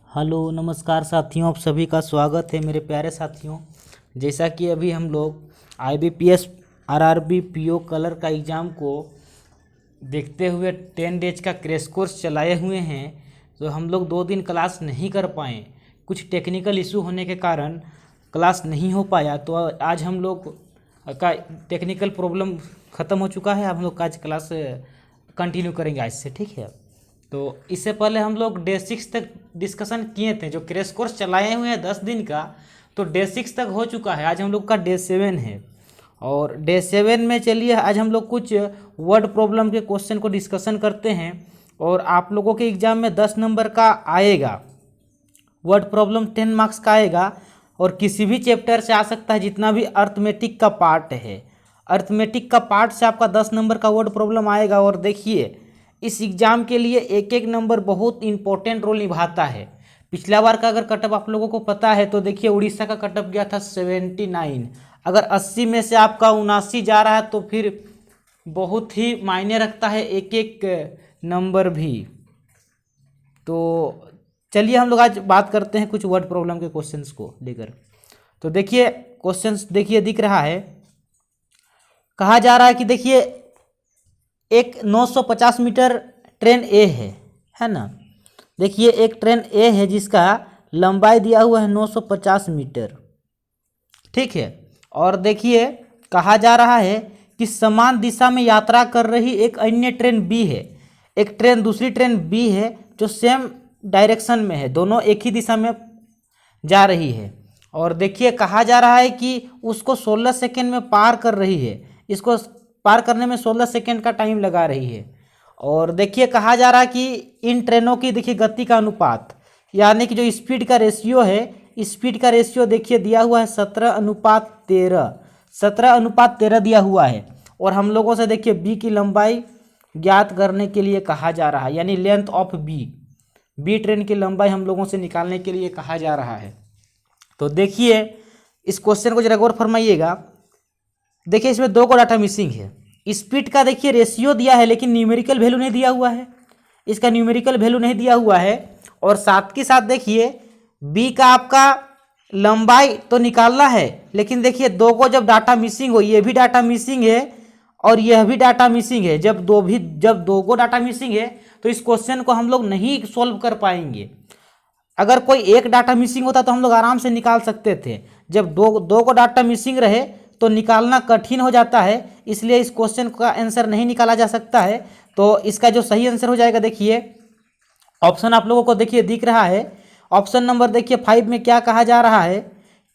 Hello नमस्कार साथियों, आप सभी का स्वागत है मेरे प्यारे साथियों। जैसा कि अभी हम लोग आईबीपीएस आरआरबी पीओ कलर का एग्ज़ाम को देखते हुए 10 डेज का क्रैश कोर्स चलाए हुए हैं, तो हम लोग 2 दिन क्लास नहीं कर पाए। कुछ टेक्निकल इशू होने के कारण क्लास नहीं हो पाया। तो आज हम लोग का टेक्निकल प्रॉब्लम ख़त्म हो चुका है। हम लोग आज क्लास कंटिन्यू करेंगे आज से, ठीक है। तो इससे पहले हम लोग डे 6 तक डिस्कशन किए थे, जो क्रैश कोर्स चलाए हुए हैं 10 दिन का, तो डे 6 तक हो चुका है। आज हम लोग का डे 7 है और डे 7 में चलिए आज हम लोग कुछ वर्ड प्रॉब्लम के क्वेश्चन को डिस्कशन करते हैं। और आप लोगों के एग्ज़ाम में 10 नंबर का आएगा, वर्ड प्रॉब्लम 10 मार्क्स का आएगा और किसी भी चैप्टर से आ सकता है। जितना भी अर्थमेटिक का पार्ट है, अर्थमेटिक का पार्ट से आपका 10 नंबर का वर्ड प्रॉब्लम आएगा। और देखिए, इस एग्ज़ाम के लिए एक एक नंबर बहुत इंपॉर्टेंट रोल निभाता है। पिछला बार का अगर कटअप आप लोगों को पता है तो देखिए, उड़ीसा का कटअप गया था 79। अगर 80 में से आपका 79 जा रहा है तो फिर बहुत ही मायने रखता है एक एक नंबर भी। तो चलिए हम लोग आज बात करते हैं कुछ वर्ड प्रॉब्लम के क्वेश्चंस को लेकर। तो देखिए क्वेश्चंस, देखिए दिख रहा है, कहा जा रहा है कि देखिए एक 950 मीटर ट्रेन ए है ना। देखिए एक ट्रेन ए है जिसका लंबाई दिया हुआ है 950 मीटर, ठीक है। और देखिए कहा जा रहा है कि समान दिशा में यात्रा कर रही एक अन्य ट्रेन बी है। एक ट्रेन, दूसरी ट्रेन बी है जो सेम डायरेक्शन में है, दोनों एक ही दिशा में जा रही है। और देखिए कहा जा रहा है कि उसको 16 सेकेंड में पार कर रही है, इसको पार करने में 16 सेकेंड का टाइम लगा रही है। और देखिए कहा जा रहा है कि इन ट्रेनों की देखिए गति का अनुपात, यानी कि जो स्पीड का रेशियो है, स्पीड का रेशियो देखिए दिया हुआ है 17:13, 17:13 दिया हुआ है। और हम लोगों से देखिए बी की लंबाई ज्ञात करने के लिए कहा जा रहा है, यानी लेंथ ऑफ बी ट्रेन की लंबाई हम लोगों से निकालने के लिए कहा जा रहा है। तो देखिए इस क्वेश्चन को जरा गौर फरमाइएगा। देखिए इसमें 2 को डाटा मिसिंग है। स्पीड का देखिए रेशियो दिया है लेकिन न्यूमेरिकल वैल्यू नहीं दिया हुआ है, इसका न्यूमेरिकल वैल्यू नहीं दिया हुआ है। और साथ के साथ देखिए बी का आपका लंबाई तो निकालना है, लेकिन देखिए 2 को जब डाटा मिसिंग हो, ये भी डाटा मिसिंग है और यह भी डाटा मिसिंग है। जब 2 को डाटा मिसिंग है तो इस क्वेश्चन को हम लोग नहीं सॉल्व कर पाएंगे। अगर कोई एक डाटा मिसिंग होता तो हम लोग आराम से निकाल सकते थे। जब दो को डाटा मिसिंग रहे तो निकालना कठिन हो जाता है, इसलिए इस क्वेश्चन का आंसर नहीं निकाला जा सकता है। तो इसका जो सही आंसर हो जाएगा, देखिए ऑप्शन आप लोगों को देखिए दिख रहा है। ऑप्शन नंबर देखिए 5 में क्या कहा जा रहा है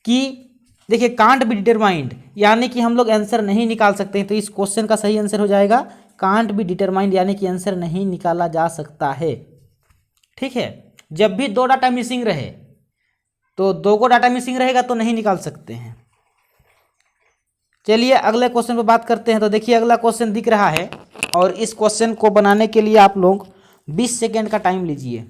कि देखिए कांट बी डिटरमाइंड, यानी कि हम लोग आंसर नहीं निकाल सकते हैं। तो इस क्वेश्चन का सही आंसर हो जाएगा कांट बी डिटरमाइंड, यानी कि आंसर नहीं निकाला जा सकता है, ठीक है। जब भी 2 डाटा मिसिंग रहे, तो 2 को डाटा मिसिंग रहेगा तो नहीं निकाल सकते हैं। चलिए अगले क्वेश्चन पर बात करते हैं। तो देखिए अगला क्वेश्चन दिख रहा है और इस क्वेश्चन को बनाने के लिए आप लोग 20 सेकेंड का टाइम लीजिए।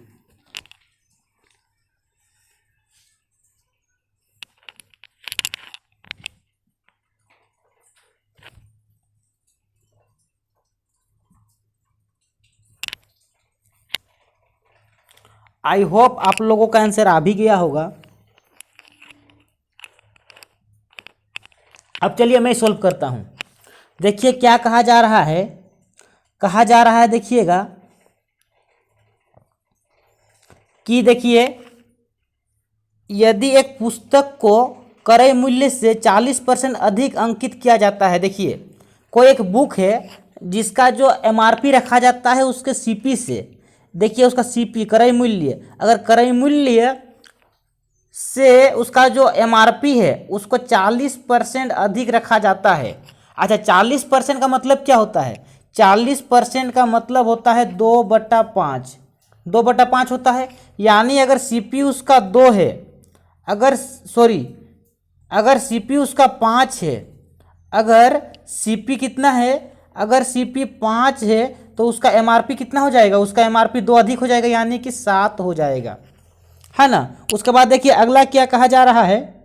आई होप आप लोगों का आंसर आ भी गया होगा। अब चलिए मैं सॉल्व करता हूं। देखिए क्या कहा जा रहा है, कहा जा रहा है देखिएगा कि देखिए यदि एक पुस्तक को क्रय मूल्य से 40% अधिक अंकित किया जाता है। देखिए कोई एक बुक है जिसका जो एमआरपी रखा जाता है उसके सीपी से, देखिए उसका सीपी क्रय मूल्य, अगर क्रय मूल्य से उसका जो एमआरपी है उसको 40% अधिक रखा जाता है। अच्छा 40% का मतलब क्या होता है? 40% का मतलब होता है 2/5, 2/5 होता है। यानी अगर सीपी उसका 2 है, अगर सीपी उसका 5 है, अगर सीपी कितना है, अगर सीपी 5 है तो उसका एमआरपी कितना हो जाएगा? उसका एमआरपी 2 अधिक हो जाएगा, यानी कि 7 हो जाएगा, है ना। उसके बाद देखिए अगला क्या कहा जा रहा है,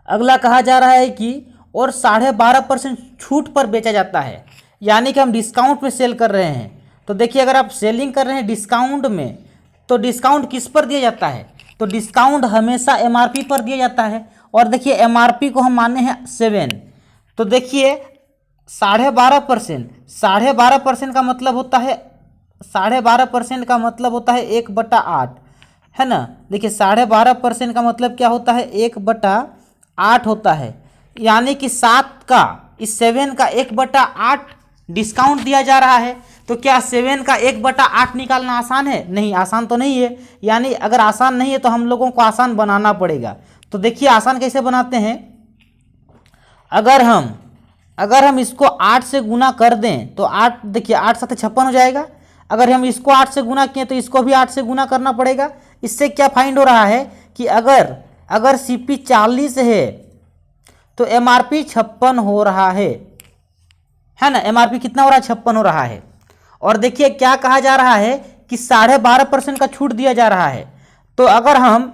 अगला कहा जा रहा है कि और 12.5% छूट पर बेचा जाता है, यानी कि हम डिस्काउंट में सेल कर रहे हैं। तो देखिए अगर आप सेलिंग कर रहे हैं डिस्काउंट में तो डिस्काउंट किस पर दिया जाता है? तो डिस्काउंट हमेशा एमआरपी पर दिया जाता है। और देखिए एमआरपी को हम माने हैं 7, तो देखिए 12.5%, 12.5% का मतलब होता है 12.5% का मतलब होता है 1/8, है ना। देखिए 12.5% का मतलब क्या होता है? 1/8 होता है, यानी कि 7 का, इस 7 का 1/8 डिस्काउंट दिया जा रहा है। तो क्या 7 का 1/8 निकालना आसान है? नहीं, आसान तो नहीं है। यानी अगर आसान नहीं है तो हम लोगों को आसान बनाना पड़ेगा। तो देखिए आसान कैसे बनाते हैं। अगर हम इसको 8 से गुना कर दें तो 8, देखिए 8 7 56 हो जाएगा। अगर हम इसको 8 से गुना किए तो इसको भी 8 से गुना करना पड़ेगा। इससे क्या फाइंड हो रहा है कि अगर सीपी 40 है तो एमआरपी 56 हो रहा है ना। एमआरपी कितना हो रहा है? 56 हो रहा है। और देखिए क्या कहा जा रहा है कि 12.5% का छूट दिया जा रहा है। तो अगर हम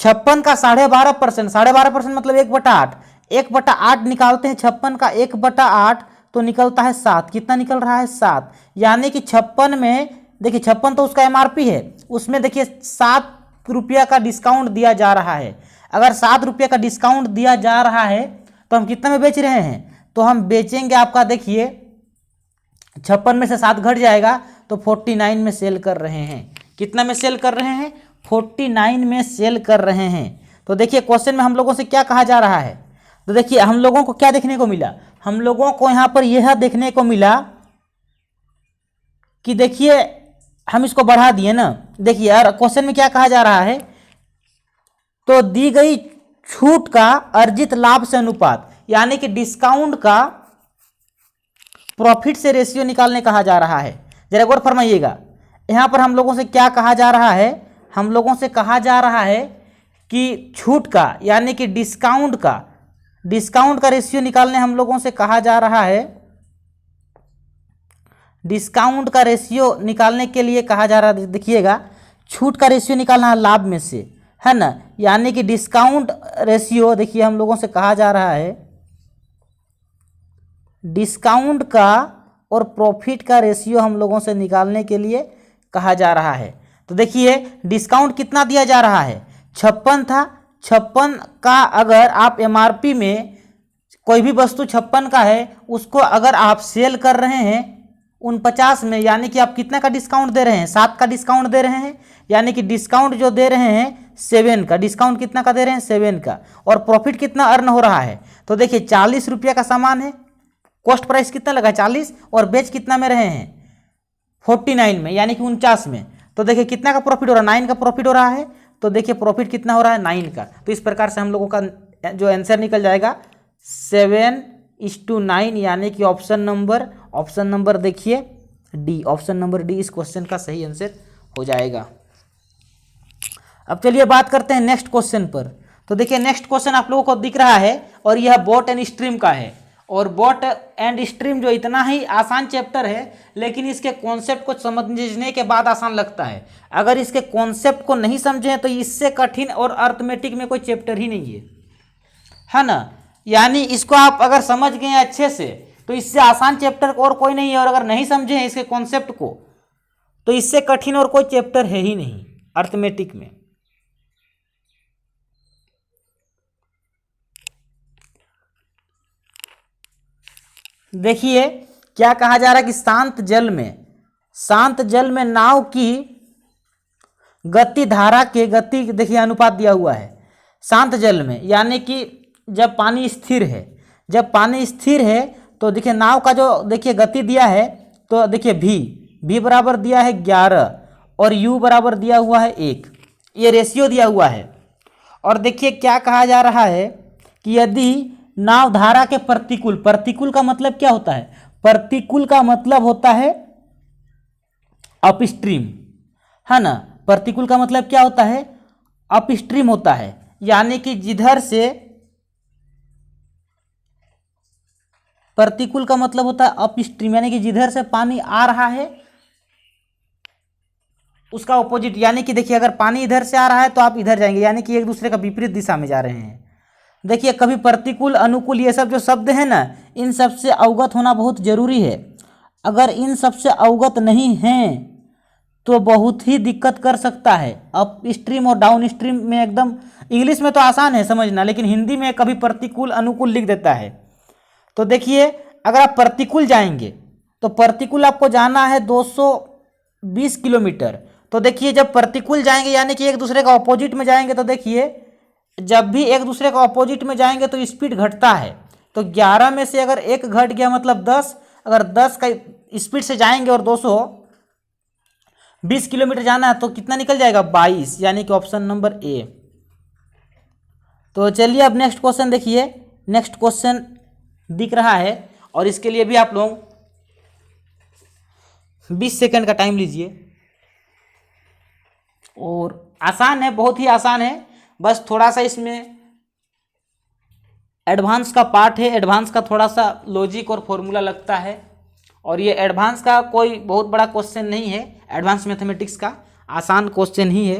56 का 12.5%, 12.5% मतलब 1/8, 1/8 निकालते हैं 56 का 1/8 तो निकलता है 7। कितना निकल रहा है? 7। यानी कि 56 में, देखिए 56 तो उसका एमआरपी है, उसमें देखिए 7 रुपया का डिस्काउंट दिया जा रहा है। अगर 7 रुपये का डिस्काउंट दिया जा रहा है तो हम कितना में बेच रहे हैं? तो हम बेचेंगे आपका, देखिए 56 में से 7 घट जाएगा तो 49 में सेल कर रहे हैं। कितना में सेल कर रहे हैं? 49 में सेल कर रहे हैं। तो देखिए क्वेश्चन में हम लोगों से क्या कहा जा रहा है? तो देखिए हम लोगों को क्या देखने को मिला? हम लोगों को यहाँ पर यह देखने को मिला कि देखिए हम इसको बढ़ा दिए ना। देखिए यार क्वेश्चन में क्या कहा जा रहा है, तो दी गई छूट का अर्जित लाभ से अनुपात, यानी कि डिस्काउंट का प्रॉफिट से रेशियो निकालने कहा जा रहा है। जरा गौर फरमाइएगा, यहाँ पर हम लोगों से क्या कहा जा रहा है? हम लोगों से कहा जा रहा है कि छूट का, यानी कि डिस्काउंट का रेशियो निकालने हम लोगों से कहा जा रहा है। डिस्काउंट का रेशियो निकालने के लिए कहा जा रहा है, देखिएगा छूट का रेशियो निकालना है लाभ में से, है ना। यानी कि डिस्काउंट रेशियो, देखिए हम लोगों से कहा जा रहा है डिस्काउंट का और प्रॉफिट का रेशियो हम लोगों से निकालने के लिए कहा जा रहा है। तो देखिए डिस्काउंट कितना दिया जा रहा है? 56 था। 56 का अगर आप एमआरपी में, कोई भी वस्तु 56 का है, उसको अगर आप सेल कर रहे हैं 49 में, यानी कि आप कितना का डिस्काउंट दे रहे हैं? 7 का डिस्काउंट दे रहे हैं। यानी कि डिस्काउंट जो दे रहे हैं 7 का, डिस्काउंट कितना का दे रहे हैं? 7 का। और प्रॉफिट कितना अर्न हो रहा है? तो देखिए 40 रुपया का सामान है, कॉस्ट प्राइस कितना लगा? 40, और बेच कितना में रहे हैं? 49 में, यानी कि 49 में। तो देखिए कितना का प्रॉफिट हो रहा है? 9 का प्रॉफिट हो रहा है। तो देखिए प्रॉफिट कितना हो रहा है? 9 का। तो इस प्रकार से हम लोगों का जो आंसर निकल जाएगा 7:9, यानी कि ऑप्शन नंबर देखिए डी, ऑप्शन नंबर डी इस क्वेश्चन का सही आंसर हो जाएगा। अब चलिए बात करते हैं नेक्स्ट क्वेश्चन पर। तो देखिए नेक्स्ट क्वेश्चन आप लोगों को दिख रहा है और यह बॉट एंड स्ट्रीम का है। और बॉट एंड स्ट्रीम जो इतना ही आसान चैप्टर है, लेकिन इसके कॉन्सेप्ट को समझने के बाद आसान लगता है। अगर इसके कॉन्सेप्ट को नहीं समझे तो इससे कठिन और अर्थमेटिक में कोई चैप्टर ही नहीं है ना। यानी इसको आप अगर समझ गए अच्छे से तो इससे आसान चैप्टर और कोई नहीं है, और अगर नहीं समझे हैं इसके कॉन्सेप्ट को तो इससे कठिन और कोई चैप्टर है ही नहीं अर्थमेटिक में। देखिए क्या कहा जा रहा है कि शांत जल में नाव की गति धारा के गति, देखिए अनुपात दिया हुआ है शांत जल में, यानी कि जब पानी स्थिर है तो देखिए नाव का जो देखिए गति दिया है, तो देखिए v बराबर दिया है 11 और u बराबर दिया हुआ है 1, ये रेशियो दिया हुआ है। और देखिए क्या कहा जा रहा है कि यदि नाव धारा के प्रतिकूल का मतलब क्या होता है? प्रतिकूल का मतलब होता है अपस्ट्रीम, है ना। प्रतिकूल का मतलब क्या होता है? अपस्ट्रीम होता है, यानी कि जिधर से, प्रतिकूल का मतलब होता है अपस्ट्रीम, यानी कि जिधर से पानी आ रहा है उसका ऑपोजिट। यानी कि देखिए अगर पानी इधर से आ रहा है तो आप इधर जाएंगे, यानी कि एक दूसरे का विपरीत दिशा में जा रहे हैं। देखिए कभी प्रतिकूल अनुकूल ये सब जो शब्द है ना, इन सब से अवगत होना बहुत जरूरी है। अगर इन सब से अवगत नहीं हैं तो बहुत ही दिक्कत कर सकता है। अप स्ट्रीम और डाउन स्ट्रीम में एकदम, इंग्लिश में तो आसान है समझना, लेकिन हिंदी में कभी प्रतिकूल अनुकूल लिख देता है। तो देखिए अगर आप प्रतिकूल जाएंगे तो प्रतिकूल आपको जाना है 220 किलोमीटर। तो देखिए जब प्रतिकूल जाएंगे यानी कि एक दूसरे का ऑपोजिट में जाएंगे, तो देखिए जब भी एक दूसरे का ऑपोजिट में जाएंगे तो स्पीड घटता है। तो 11 में से अगर एक घट गया मतलब 10, अगर 10 का स्पीड से जाएंगे और 220 किलोमीटर जाना है तो कितना निकल जाएगा 22, यानी कि ऑप्शन नंबर ए। तो चलिए अब नेक्स्ट क्वेश्चन देखिए। नेक्स्ट क्वेश्चन दिख रहा है और इसके लिए भी आप लोग 20 सेकंड का टाइम लीजिए। और आसान है, बहुत ही आसान है, बस थोड़ा सा इसमें एडवांस का पार्ट है। एडवांस का थोड़ा सा लॉजिक और फॉर्मूला लगता है, और ये एडवांस का कोई बहुत बड़ा क्वेश्चन नहीं है। एडवांस मैथमेटिक्स का आसान क्वेश्चन ही है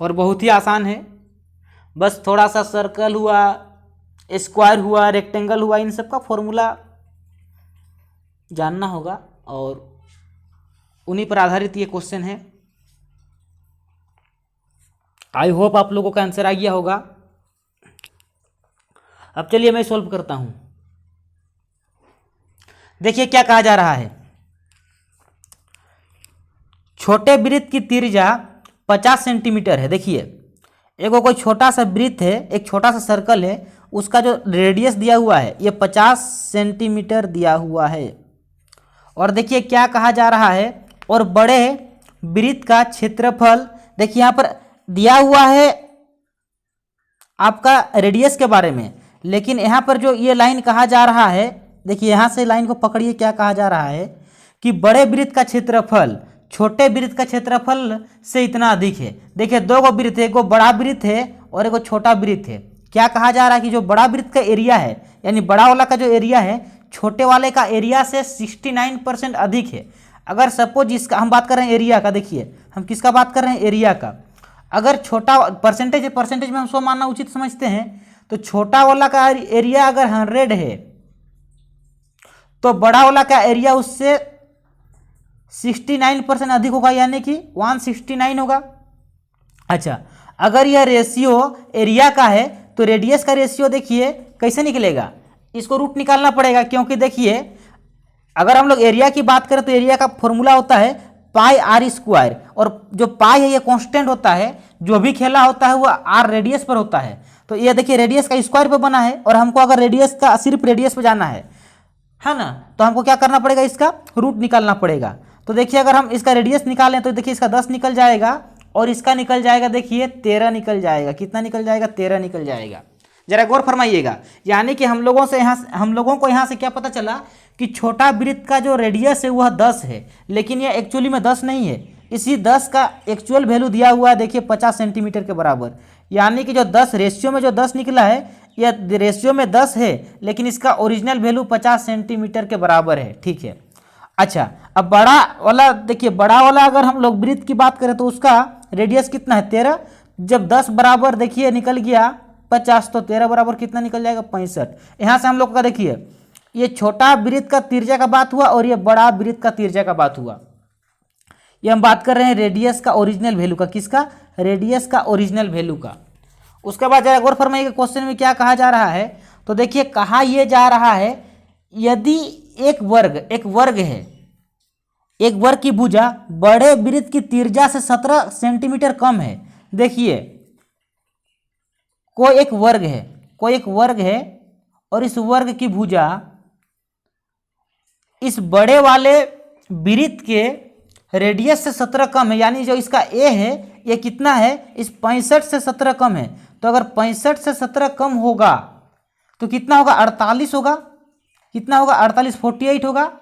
और बहुत ही आसान है। बस थोड़ा सा सर्कल हुआ, स्क्वायर हुआ, रेक्टेंगल हुआ, इन सब का फॉर्मूला जानना होगा और उन्हीं पर आधारित ये क्वेश्चन है। आई होप आप लोगों का आंसर आ गया होगा। अब चलिए मैं सॉल्व करता हूं। देखिए क्या कहा जा रहा है, छोटे वृत्त की त्रिज्या 50 सेंटीमीटर है। देखिए एक कोई छोटा सा वृत्त है, एक छोटा सा सर्कल है, उसका जो रेडियस दिया हुआ है ये 50 सेंटीमीटर दिया हुआ है। और देखिए क्या कहा जा रहा है, और बड़े वृत्त का क्षेत्रफल, देखिए यहाँ पर दिया हुआ है आपका रेडियस के बारे में, लेकिन यहाँ पर जो ये लाइन कहा जा रहा है, देखिए यहाँ से लाइन को पकड़िए, क्या कहा जा रहा है कि बड़े वृत्त का क्षेत्रफल छोटे वृत्त का क्षेत्रफल से इतना अधिक है। देखिए दो गो वृत्त है, एक गो बड़ा वृत्त है और एक गो छोटा वृत्त है। क्या कहा जा रहा है कि जो बड़ा वृत्त का एरिया है, यानी बड़ा वाला का जो एरिया है छोटे वाले का एरिया से 69% अधिक है। अगर सपोज इसका हम बात कर रहे हैं एरिया का, देखिए हम किसका बात कर रहे हैं, एरिया का। अगर छोटा परसेंटेज में हम 100 मानना उचित समझते हैं, तो छोटा वाला का एरिया अगर 100 है तो बड़ा वाला का एरिया उससे 69% अधिक होगा, यानी कि 169 होगा। अच्छा, अगर यह रेशियो एरिया का है तो रेडियस का रेशियो देखिए कैसे निकलेगा, इसको रूट निकालना पड़ेगा, क्योंकि देखिए अगर हम लोग एरिया की बात करें तो एरिया का फॉर्मूला होता है पाई आर स्क्वायर, और जो पाई है ये कांस्टेंट होता है, जो भी खेला होता है वो आर रेडियस पर होता है। तो ये देखिए रेडियस का स्क्वायर पे बना है, और हमको अगर रेडियस का सिर्फ रेडियस पे जाना है ना, तो हमको क्या करना पड़ेगा, इसका रूट निकालना पड़ेगा। तो देखिए अगर हम इसका रेडियस निकालें तो देखिए इसका 10 निकल जाएगा और इसका निकल जाएगा, देखिए 13 निकल जाएगा। कितना निकल जाएगा, 13 निकल जाएगा। जरा गौर फरमाइएगा, यानी कि हम लोगों को यहाँ से क्या पता चला कि छोटा वृत्त का जो रेडियस है वह 10 है, लेकिन यह एक्चुअली में 10 नहीं है। इसी 10 का एक्चुअल वैल्यू दिया हुआ है, देखिए 50 सेंटीमीटर के बराबर, यानी कि जो 10 रेशियो में जो 10 निकला है, यह रेशियो में 10 है, लेकिन इसका ओरिजिनल वैल्यू 50 सेंटीमीटर के बराबर है। ठीक है। अच्छा, अब बड़ा वाला देखिए, बड़ा वाला अगर हम लोग वृत्त की बात करें तो उसका रेडियस कितना है, 13। जब 10 बराबर देखिए निकल गया 50, तो 13 बराबर कितना निकल जाएगा, 65। यहाँ से हम लोग का देखिए ये छोटा वृत्त का त्रिज्या का बात हुआ और ये बड़ा वृत्त का त्रिज्या का बात हुआ। ये हम बात कर रहे हैं रेडियस का ओरिजिनल वैल्यू का, किसका, रेडियस का ओरिजिनल वैल्यू का। उसके बाद जरा गौर फरमाइएगा क्वेश्चन में क्या कहा जा रहा है। तो देखिए कहा यह जा रहा है, यदि एक वर्ग है, एक वर्ग की भुजा बड़े वृत्त की त्रिज्या से 17 सेंटीमीटर कम है। देखिए कोई एक वर्ग है और इस वर्ग की भुजा इस बड़े वाले वृत्त के रेडियस से 17 कम है, यानी जो इसका ए है ये कितना है, इस 65 से 17 कम है। तो अगर 65 से 17 कम होगा तो कितना होगा, 48 होगा। कितना होगा, 48, 48 होगा।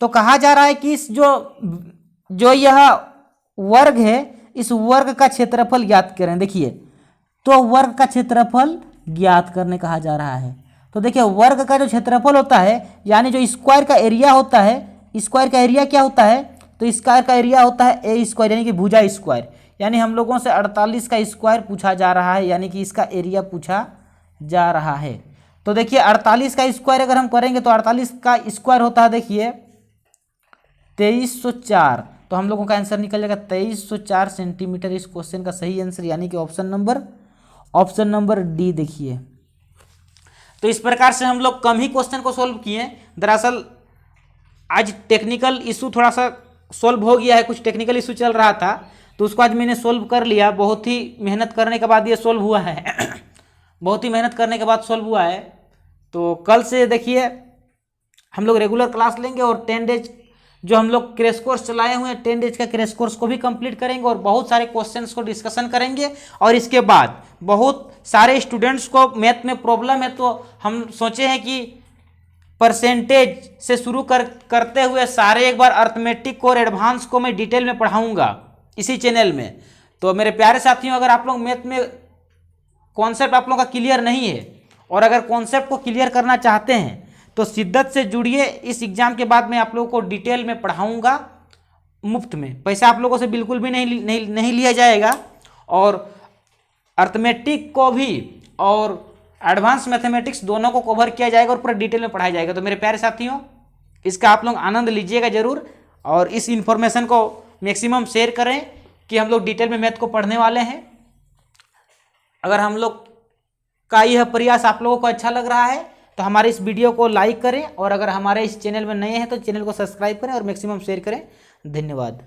तो कहा जा रहा है कि इस जो यह वर्ग है, इस वर्ग का क्षेत्रफल ज्ञात करें। देखिए तो वर्ग का क्षेत्रफल ज्ञात करने कहा जा रहा है। तो देखिए वर्ग का जो क्षेत्रफल होता है, यानी जो स्क्वायर का एरिया होता है, स्क्वायर का एरिया क्या होता है, तो स्क्वायर का एरिया होता है ए स्क्वायर, यानी कि भुजा स्क्वायर। यानी हम लोगों से 48 का स्क्वायर पूछा जा रहा है, यानी कि इसका एरिया पूछा जा रहा है। तो देखिए 48 का स्क्वायर अगर हम करेंगे तो 48 का स्क्वायर होता है, देखिए 2304, तो हम लोगों का आंसर निकल जाएगा 2304 सेंटीमीटर इस क्वेश्चन का सही आंसर, यानी कि ऑप्शन नंबर डी देखिए। तो इस प्रकार से हम लोग कम ही क्वेश्चन को सोल्व किए। दरअसल आज टेक्निकल इशू थोड़ा सा सोल्व हो गया है, कुछ टेक्निकल इशू चल रहा था तो उसको आज मैंने सोल्व कर लिया। बहुत ही मेहनत करने के बाद ये सोल्व हुआ है बहुत ही मेहनत करने के बाद सोल्व हुआ है। तो कल से देखिए हम लोग रेगुलर क्लास लेंगे और 10 डेज जो हम लोग क्रैश कोर्स चलाए हुए हैं 10 डेज का क्रैश कोर्स को भी कंप्लीट करेंगे और बहुत सारे क्वेश्चंस को डिस्कशन करेंगे। और इसके बाद बहुत सारे स्टूडेंट्स को मैथ में प्रॉब्लम है तो हम सोचे हैं कि परसेंटेज से शुरू करते हुए सारे एक बार अर्थमेटिक को और एडवांस को मैं डिटेल में पढ़ाऊंगा इसी चैनल में। तो मेरे प्यारे साथियों, अगर आप लोग मैथ में कॉन्सेप्ट आप लोगों का क्लियर नहीं है और अगर कॉन्सेप्ट को क्लियर करना चाहते हैं तो शिद्दत से जुड़िए। इस एग्जाम के बाद मैं आप लोगों को डिटेल में पढ़ाऊंगा मुफ्त में, पैसा आप लोगों से बिल्कुल भी नहीं लिया जाएगा। और अर्थमेटिक को भी और एडवांस मैथमेटिक्स दोनों को कवर किया जाएगा और पूरा डिटेल में पढ़ाया जाएगा। तो मेरे प्यारे साथियों, इसका आप लोग आनंद लीजिएगा जरूर और इस इंफॉर्मेशन को मैक्सिमम शेयर करें कि हम लोग डिटेल में मैथ को पढ़ने वाले हैं। अगर हम लोग का यह प्रयास आप लोगों को अच्छा लग रहा है तो हमारे इस वीडियो को लाइक करें और अगर हमारे इस चैनल में नए हैं तो चैनल को सब्सक्राइब करें और मैक्सिमम शेयर करें। धन्यवाद।